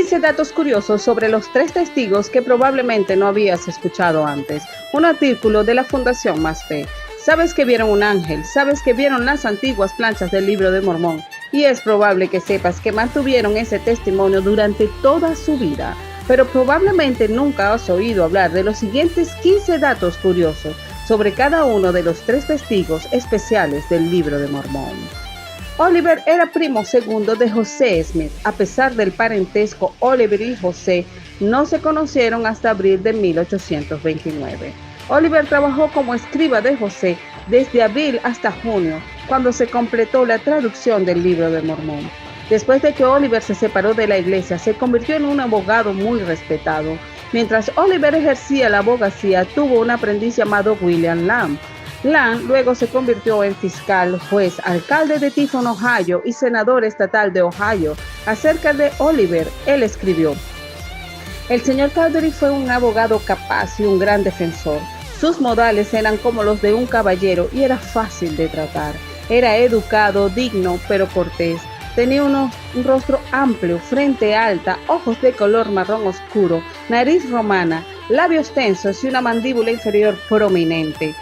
15 datos curiosos sobre los 3 testigos que probablemente no habías escuchado antes. Un artículo de la Fundación Más Fe. Sabes que vieron un ángel, sabes que vieron las antiguas planchas del Libro de Mormón, y es probable que sepas que mantuvieron ese testimonio durante toda su vida. Pero probablemente nunca has oído hablar de los siguientes 15 datos curiosos sobre cada uno de los 3 testigos especiales del Libro de Mormón. Oliver era primo segundo de José Smith. A pesar del parentesco, Oliver y José no se conocieron hasta abril de 1829. Oliver trabajó como escriba de José desde abril hasta junio, cuando se completó la traducción del Libro de Mormón. Después de que Oliver se separó de la iglesia, se convirtió en un abogado muy respetado. Mientras Oliver ejercía la abogacía, tuvo un aprendiz llamado William Lamb. Lamb luego se convirtió en fiscal, juez, alcalde de Tiffin, Ohio, y senador estatal de Ohio. Acerca de Oliver, él escribió: el señor Cowdery fue un abogado capaz y un gran defensor. Sus modales eran como los de un caballero y era fácil de tratar. Era educado, digno, pero cortés. Tenía un rostro amplio, frente alta, ojos de color marrón oscuro, nariz romana, labios tensos y una mandíbula inferior prominente.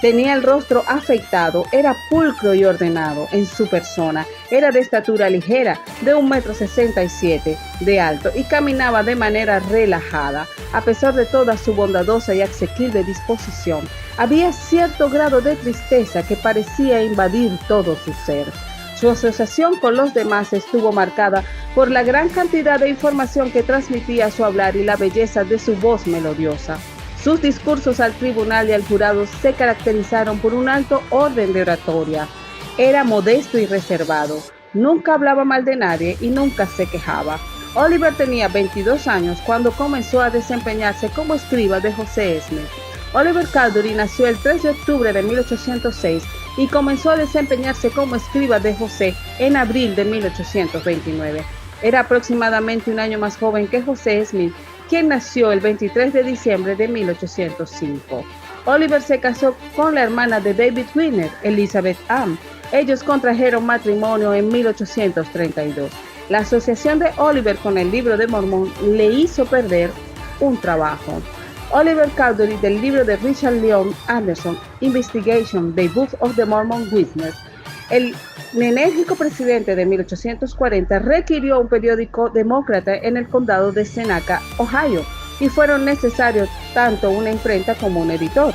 Tenía el rostro afeitado, era pulcro y ordenado en su persona, era de estatura ligera, de 1,67 m de alto y caminaba de manera relajada. A pesar de toda su bondadosa y asequible disposición, había cierto grado de tristeza que parecía invadir todo su ser. Su asociación con los demás estuvo marcada por la gran cantidad de información que transmitía su hablar y la belleza de su voz melodiosa. Sus discursos al tribunal y al jurado se caracterizaron por un alto orden de oratoria. Era modesto y reservado, nunca hablaba mal de nadie y nunca se quejaba. Oliver tenía 22 años cuando comenzó a desempeñarse como escriba de José Smith. Oliver Cowdery nació el 3 de octubre de 1806 y comenzó a desempeñarse como escriba de José en abril de 1829. Era aproximadamente un año más joven que José Smith, quien nació el 23 de diciembre de 1805. Oliver se casó con la hermana de David Wiener, Elizabeth Ann. Ellos contrajeron matrimonio en 1832. La asociación de Oliver con el Libro de Mormón le hizo perder un trabajo. Oliver Cowdery, del libro de Richard Leon Anderson, Investigation, The Book of the Mormon Witness, el enérgico presidente de 1840 requirió un periódico demócrata en el condado de Seneca, Ohio, y fueron necesarios tanto una imprenta como un editor.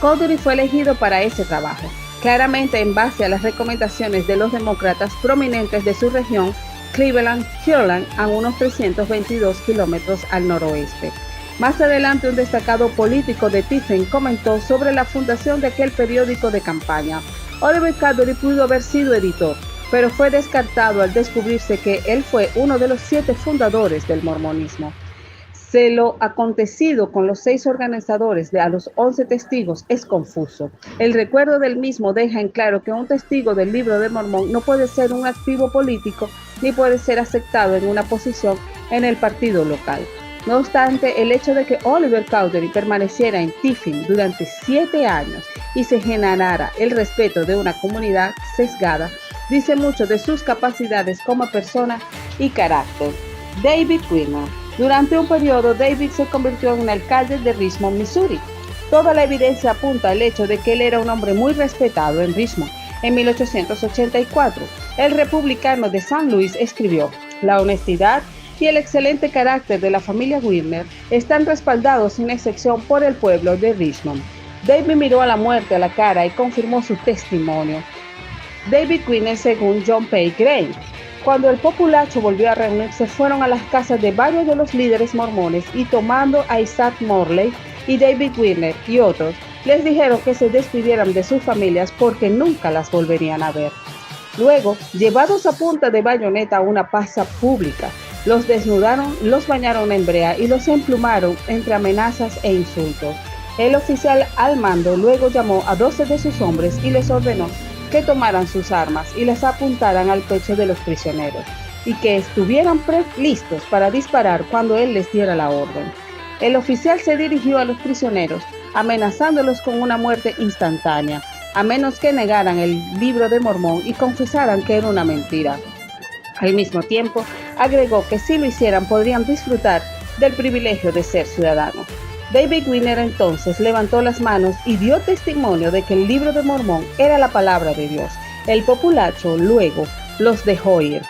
Cowdery fue elegido para ese trabajo, claramente en base a las recomendaciones de los demócratas prominentes de su región, Cleveland, Kirtland, a unos 322 kilómetros al noroeste. Más adelante, un destacado político de Tiffin comentó sobre la fundación de aquel periódico de campaña. Oliver Cowdery pudo haber sido editor, pero fue descartado al descubrirse que él fue uno de los 7 fundadores del mormonismo. Lo acontecido con los 6 organizadores a los 11 testigos es confuso. El recuerdo del mismo deja en claro que un testigo del Libro de Mormón no puede ser un activo político ni puede ser aceptado en una posición en el partido local. No obstante, el hecho de que Oliver Cowdery permaneciera en Tiffin durante 7 años y se generara el respeto de una comunidad sesgada dice mucho de sus capacidades como persona y carácter. David Wiener. Durante un periodo, David se convirtió en alcalde de Richmond, Missouri. Toda la evidencia apunta al hecho de que él era un hombre muy respetado en Richmond. En 1884, el republicano de San Luis escribió: la honestidad y el excelente carácter de la familia Wiener están respaldados sin excepción por el pueblo de Richmond. David miró a la muerte a la cara y confirmó su testimonio. David Wiener, según John P. Gray. Cuando el populacho volvió a reunirse, fueron a las casas de varios de los líderes mormones y, tomando a Isaac Morley y David Wiener y otros, les dijeron que se despidieran de sus familias porque nunca las volverían a ver. Luego, llevados a punta de bayoneta a una plaza pública, los desnudaron, los bañaron en brea y los emplumaron entre amenazas e insultos. El oficial al mando luego llamó a 12 de sus hombres y les ordenó que tomaran sus armas y las apuntaran al pecho de los prisioneros y que estuvieran listos para disparar cuando él les diera la orden. El oficial se dirigió a los prisioneros, amenazándolos con una muerte instantánea, a menos que negaran el Libro de Mormón y confesaran que era una mentira. Al mismo tiempo, agregó que si lo hicieran podrían disfrutar del privilegio de ser ciudadanos. David Winner entonces levantó las manos y dio testimonio de que el Libro de Mormón era la palabra de Dios. El populacho luego los dejó ir.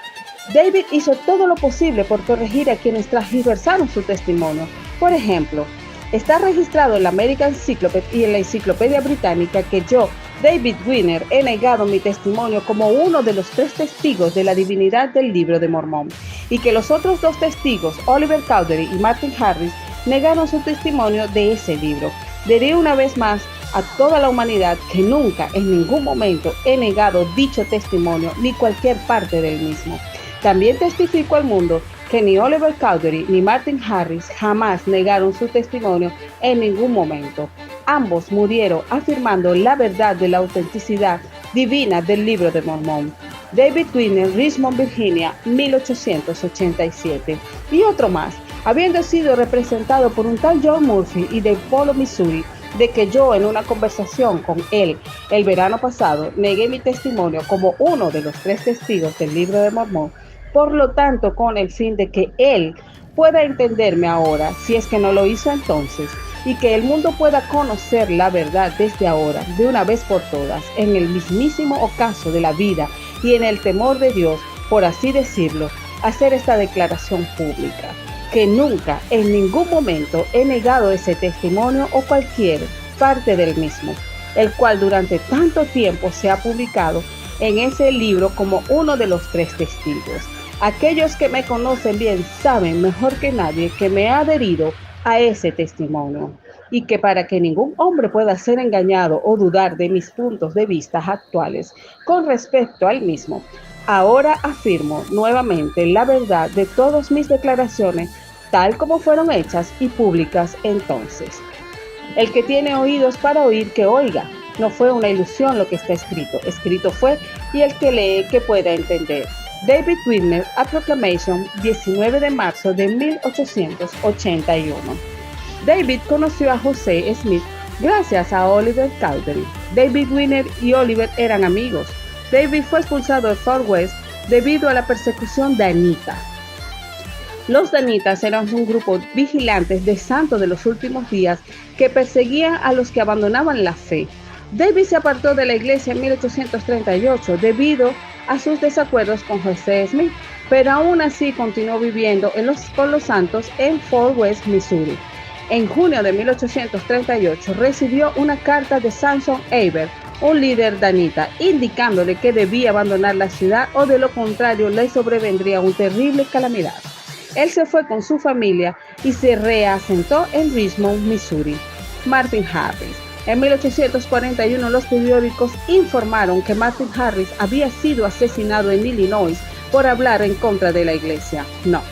David hizo todo lo posible por corregir a quienes transversaron su testimonio. Por ejemplo, está registrado en la American Encyclopedia y en la Enciclopedia Británica que yo, David Winner, he negado mi testimonio como uno de los 3 testigos de la divinidad del Libro de Mormón, y que los otros 2 testigos, Oliver Cowdery y Martin Harris, negaron su testimonio de ese libro. Diré una vez más a toda la humanidad que nunca, en ningún momento, he negado dicho testimonio ni cualquier parte del mismo. También testifico al mundo que ni Oliver Cowdery ni Martin Harris jamás negaron su testimonio en ningún momento. Ambos murieron afirmando la verdad de la autenticidad divina del Libro de Mormón. David Winner, Richmond, Virginia, 1887. Y otro más, habiendo sido representado por un tal John Murphy y de Polo, Missouri, de que yo en una conversación con él el verano pasado negué mi testimonio como uno de los 3 testigos del Libro de Mormón, por lo tanto con el fin de que él pueda entenderme ahora, si es que no lo hizo entonces, y que el mundo pueda conocer la verdad desde ahora, de una vez por todas, en el mismísimo ocaso de la vida y en el temor de Dios, por así decirlo, hacer esta declaración pública, que nunca, en ningún momento, he negado ese testimonio o cualquier parte del mismo, el cual durante tanto tiempo se ha publicado en ese libro como uno de los 3 testigos. Aquellos que me conocen bien saben mejor que nadie que me he adherido a ese testimonio, y que para que ningún hombre pueda ser engañado o dudar de mis puntos de vista actuales con respecto al mismo, ahora afirmo nuevamente la verdad de todas mis declaraciones tal como fueron hechas y públicas entonces. El que tiene oídos para oír, que oiga. No fue una ilusión lo que está escrito. Escrito fue, y el que lee que pueda entender. David Winner, A Proclamation, 19 de marzo de 1881. David conoció a José Smith gracias a Oliver Cowdery. David Winner y Oliver eran amigos. David fue expulsado de Fort West debido a la persecución danita. Los danitas eran un grupo vigilantes de santos de los últimos días que perseguían a los que abandonaban la fe. David se apartó de la iglesia en 1838 debido a sus desacuerdos con José Smith, pero aún así continuó viviendo con los santos en Fort West, Missouri. En junio de 1838 recibió una carta de Samson Eber, un líder danita, indicándole que debía abandonar la ciudad o de lo contrario le sobrevendría una terrible calamidad. Él se fue con su familia y se reasentó en Richmond, Missouri. Martin Harris. En 1841 los periódicos informaron que Martin Harris había sido asesinado en Illinois por hablar en contra de la iglesia. No,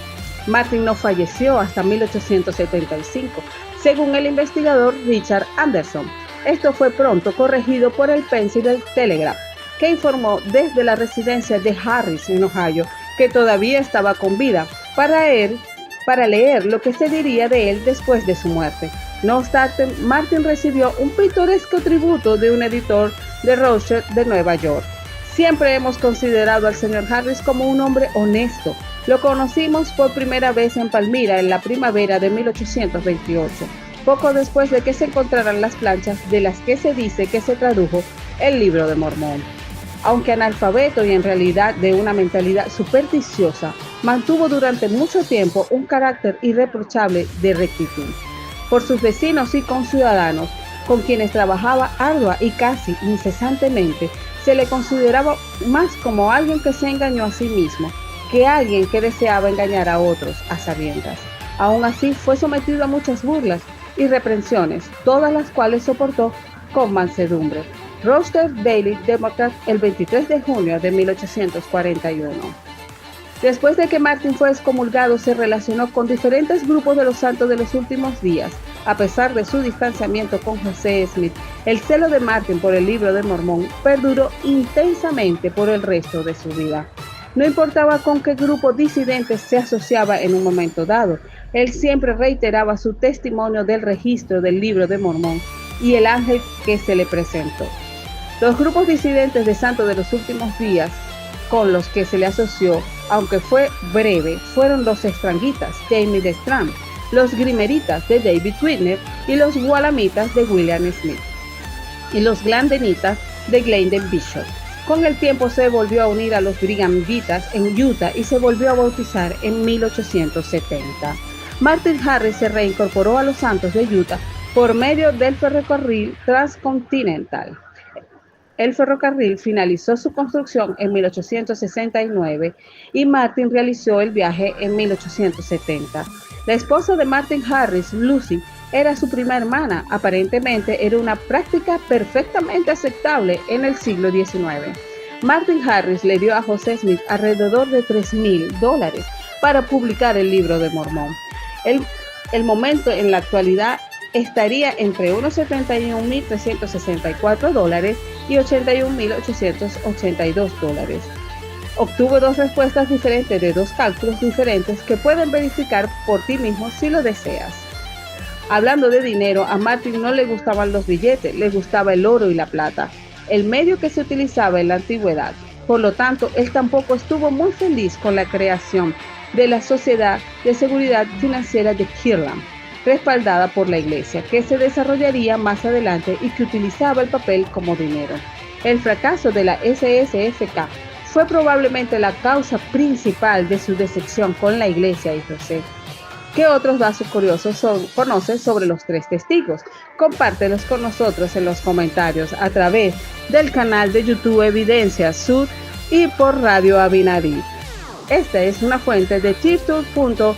Martin no falleció hasta 1875, según el investigador Richard Anderson. Esto fue pronto corregido por el Pennsylvania Telegraph, que informó desde la residencia de Harris en Ohio que todavía estaba con vida para leer lo que se diría de él después de su muerte. No obstante, Martin recibió un pintoresco tributo de un editor de Rochester de Nueva York. Siempre hemos considerado al señor Harris como un hombre honesto. Lo conocimos por primera vez en Palmira en la primavera de 1828, poco después de que se encontraran las planchas de las que se dice que se tradujo el Libro de Mormón. Aunque analfabeto y en realidad de una mentalidad supersticiosa, mantuvo durante mucho tiempo un carácter irreprochable de rectitud. Por sus vecinos y conciudadanos, con quienes trabajaba ardua y casi incesantemente, se le consideraba más como alguien que se engañó a sí mismo, que alguien que deseaba engañar a otros a sabiendas. Aún así, fue sometido a muchas burlas y reprensiones, todas las cuales soportó con mansedumbre. Rochester Daily Democrat, el 23 de junio de 1841. Después de que Martin fue excomulgado, se relacionó con diferentes grupos de los santos de los últimos días. A pesar de su distanciamiento con José Smith, el celo de Martin por el Libro de Mormón perduró intensamente por el resto de su vida. No importaba con qué grupo disidente se asociaba en un momento dado, él siempre reiteraba su testimonio del registro del Libro de Mormón y el ángel que se le presentó. Los grupos disidentes de santos de los últimos días con los que se le asoció, aunque fue breve, fueron los estranguitas, Jamie de Strand, los grimeritas de David Whitner y los gualamitas de William Smith, y los glandenitas de Glendon Bishop. Con el tiempo se volvió a unir a los brighamitas en Utah y se volvió a bautizar en 1870. Martin Harris se reincorporó a los Santos de Utah por medio del ferrocarril transcontinental. El ferrocarril finalizó su construcción en 1869 y Martin realizó el viaje en 1870. La esposa de Martin Harris, Lucy, era su prima hermana. Aparentemente era una práctica perfectamente aceptable en el siglo XIX. Martin Harris le dio a José Smith alrededor de $3,000 para publicar el Libro de Mormón. El momento en la actualidad estaría entre unos $71,364 y $81,882. Obtuvo dos respuestas diferentes de dos cálculos diferentes que pueden verificar por ti mismo si lo deseas. Hablando de dinero, a Martin no le gustaban los billetes, le gustaba el oro y la plata, el medio que se utilizaba en la antigüedad. Por lo tanto, él tampoco estuvo muy feliz con la creación de la Sociedad de Seguridad Financiera de Kirtland, respaldada por la Iglesia, que se desarrollaría más adelante y que utilizaba el papel como dinero. El fracaso de la SSFK fue probablemente la causa principal de su decepción con la Iglesia y José. ¿Qué otros datos curiosos conoces sobre los tres testigos? Compártelos con nosotros en los comentarios a través del canal de YouTube Evidencia Sud y por Radio Abinadí. Esta es una fuente de tirtur.org.